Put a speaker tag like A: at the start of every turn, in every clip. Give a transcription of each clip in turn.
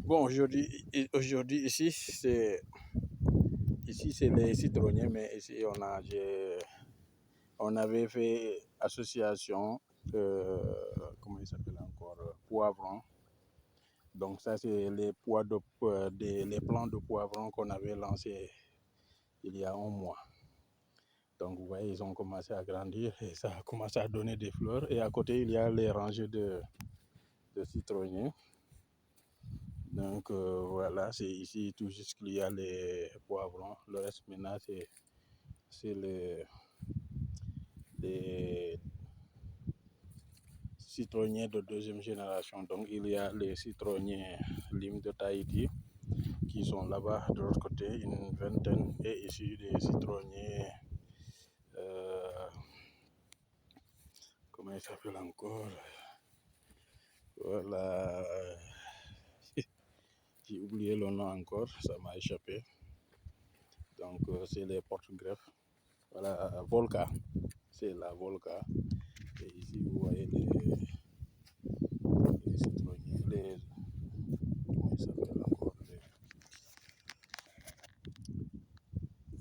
A: Bon, aujourd'hui ici c'est les citronniers, mais ici on avait fait association, comment il s'appelle encore, poivron. Donc ça c'est les plants de poivron qu'on avait lancés il y a un mois. Donc vous voyez, ils ont commencé à grandir et ça a commencé à donner des fleurs. Et à côté, il y a les rangées de citronniers. Donc voilà, c'est ici tout juste qu'il y a les poivrons. Le reste maintenant, c'est les citronniers de deuxième génération. Donc il y a les citronniers Lim de Tahiti qui sont là-bas de l'autre côté, une vingtaine. Et ici des citronniers, comment il s'appelle encore? Voilà, j'ai oublié le nom encore, ça m'a échappé. Donc c'est les porte-greffes. Voilà, Volca, c'est la Volca. Et ici vous voyez les citronniers, comment ils s'appellent encore,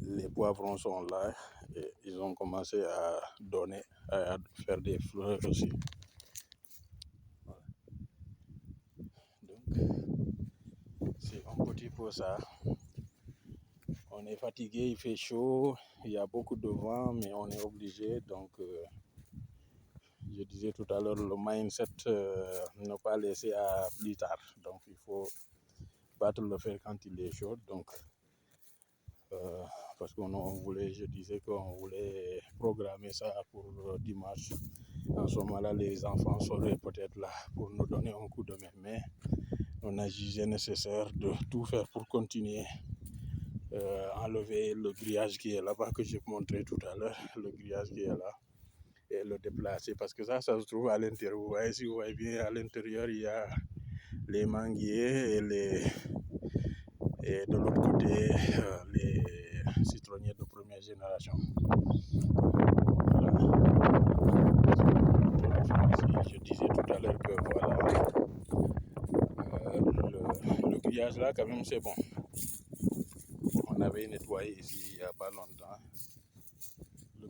A: les poivrons sont là et ils ont commencé à donner, à faire des fleurs aussi. Voilà. Donc c'est un petit peu ça. On est fatigué, il fait chaud, il y a beaucoup de vent, mais on est obligé. Donc, je disais tout à l'heure, le mindset, ne pas laisser à plus tard. Donc, il faut battre le fer quand il est chaud. Donc, parce je disais qu'on voulait programmer ça pour dimanche. En ce moment-là, les enfants seraient peut-être là pour nous donner un coup de main. Mais on a jugé nécessaire de tout faire pour continuer. Enlever le grillage qui est là-bas que j'ai montré tout à l'heure, le grillage qui est là, et le déplacer parce que ça se trouve à l'intérieur. Vous voyez, si vous voyez bien, à l'intérieur, il y a les manguiers et de l'autre côté, les citronniers de première génération. Voilà. Je disais tout à l'heure que voilà, le grillage là, quand même, c'est bon. On avait nettoyé ici il n'y a pas longtemps. Le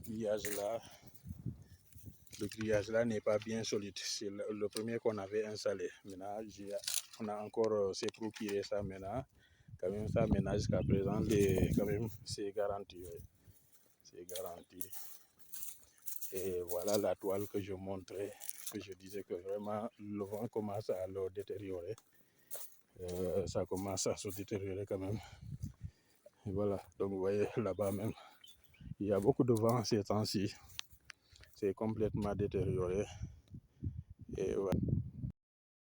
A: grillage là n'est pas bien solide. C'est le premier qu'on avait installé. Maintenant, on a encore ces trous qui restent ça maintenant. Quand même, ça maintenant jusqu'à présent, quand même, c'est garanti. Oui. C'est garanti. Et voilà la toile que je montrais, que je disais que vraiment le vent commence à le détériorer. Ça commence à se détériorer quand même. Et voilà, donc vous voyez là-bas même, il y a beaucoup de vent ces temps-ci. C'est complètement détérioré. Et voilà.